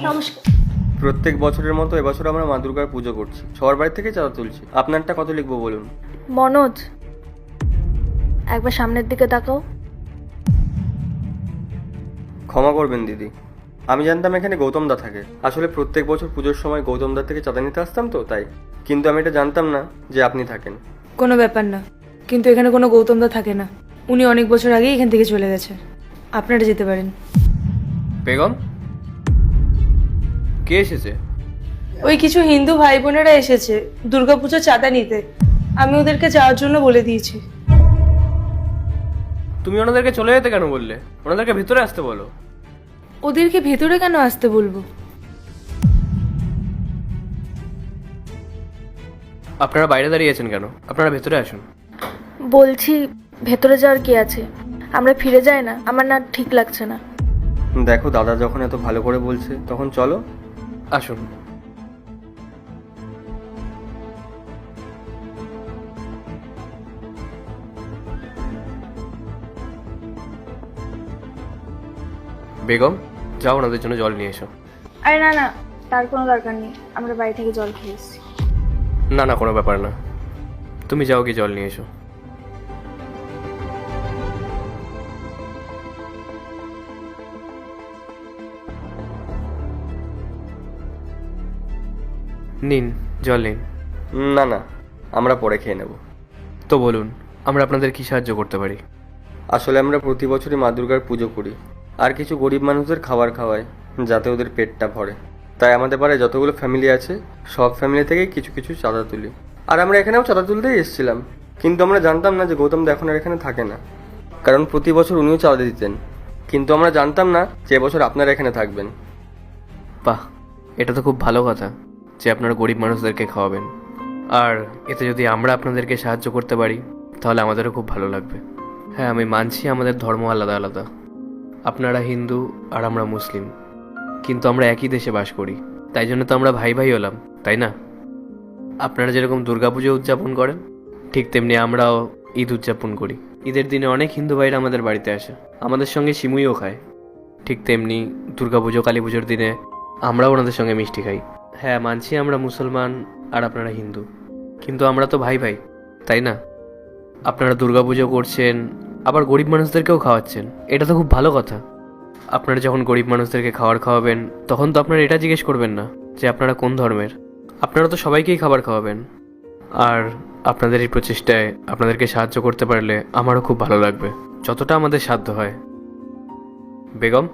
নমস্কার। প্রত্যেক বছরের মতো এবছর আমরা মা দুর্গার পুজো করছি, সবার বাড়ি থেকে চাঁদা তুলছি। আপনারটা কত লিখবো বলুন? মনোজ, একবার সামনের দিকে তাকাও। ক্ষমা করবেন দিদি, আমি জানতাম এখানে গৌতম দা থাকে। আসলে প্রত্যেক বছর পুজোর সময় গৌতম দার থেকে চাঁদা নিতে আসতাম তো তাই, কিন্তু আমি এটা জানতাম না যে আপনি থাকেন। কোনো ব্যাপার না, কিন্তু এখানে কোনো গৌতমদা থাকে না। উনি অনেক বছর আগেই এখান থেকে চলে গেছে। আপনারা যেতে পারেন। বেগম, কে এসেছে? ওই কিছু হিন্দু ভাই বোনেরা এসেছে দুর্গাপুজো চাঁদা নিতে। আমি ওদেরকে যাওয়ার জন্য বলে দিয়েছি। তুমি ওনাদেরকে চলে যেতে কেন বললে? ওনাদেরকে ভিতরে আসতে বলো। ওদেরকে ভেতরে কেন আসতে বলবো? আপনারা বাইরে দাঁড়িয়ে আছেন কেন? আপনারা ভেতরে আসুন। বলছি, ভেতরে যাওয়ার কি আছে? আমরা ফিরে যাই না? আমার না ঠিক লাগছে না। দেখো, দাদা যখন এত ভালো করে বলছে তখন চলো। আসুন। বেগম, যাও ওনাদের জন্য জল নিয়ে এসো। আরে না না, তার কোনো দরকার নেই, আমরা বাড়ি থেকে জল খেয়ে এসেছি। না না, কোনো ব্যাপার না, তুমি যাও কি জল নিয়ে এসো। নিন, জল নিন। না না, আমরা পরে খেয়ে নেব। তো বলুন, আমরা আপনাদের কি সাহায্য করতে পারি? আসলে আমরা প্রতি বছরই মা দুর্গার পুজো করি, আর কিছু গরিব মানুষদের খাবার খাওয়াই যাতে ওদের পেটটা ভরে। তাই আমাদের পাড়ায় যতগুলো ফ্যামিলি আছে সব ফ্যামিলি থেকেই কিছু কিছু চাঁদা তুলি। আর আমরা এখানেও চাঁদা তুলতেই এসেছিলাম, কিন্তু আমরা জানতাম না যে গৌতম দা এখন আর এখানে থাকে না। কারণ প্রতি বছর উনিও চাঁদা দিতেন, কিন্তু আমরা জানতাম না যে এবছর আপনারা এখানে থাকবেন। বাহ, এটা তো খুব ভালো কথা যে আপনারা গরিব মানুষদেরকে খাওয়াবেন। আর এতে যদি আমরা আপনাদেরকে সাহায্য করতে পারি তাহলে আমাদেরও খুব ভালো লাগবে। হ্যাঁ, আমি মানছি আমাদের ধর্ম আলাদা আলাদা, আপনারা হিন্দু আর আমরা মুসলিম, কিন্তু আমরা একই দেশে বাস করি, তাই জন্য তো আমরা ভাই ভাই হলাম, তাই না? আপনারা যেরকম দুর্গাপুজো উদযাপন করেন ঠিক তেমনি আমরাও ঈদ উদযাপন করি। ঈদের দিনে অনেক হিন্দু ভাইরা আমাদের বাড়িতে আসে, আমাদের সঙ্গে সিমুইও খায়। ঠিক তেমনি দুর্গাপুজো কালী পুজোর দিনে আমরাও ওনাদের সঙ্গে মিষ্টি খাই। হ্যাঁ, মানছি আমরা মুসলমান আর আপনারা হিন্দু, কিন্তু আমরা তো ভাই ভাই, তাই না? আপনারা দুর্গাপুজো করছেন আবার গরিব মানুষদেরকেও খাওয়াচ্ছেন, এটা তো খুব ভালো কথা। আপনারা যখন গরিব মানুষদেরকে খাওয়াবেন তখন তো আপনারা এটা জিজ্ঞেস করবেন না যে আপনারা কোন ধর্মের, আপনারা তো সবাইকেই খাবার খাওয়াবেন। আর আপনাদের এই প্রচেষ্টায় আপনাদেরকে সাহায্য করতে পারলে আমারও খুব ভালো লাগবে, যতটা আমাদের সাধ্য হয়। বেগম,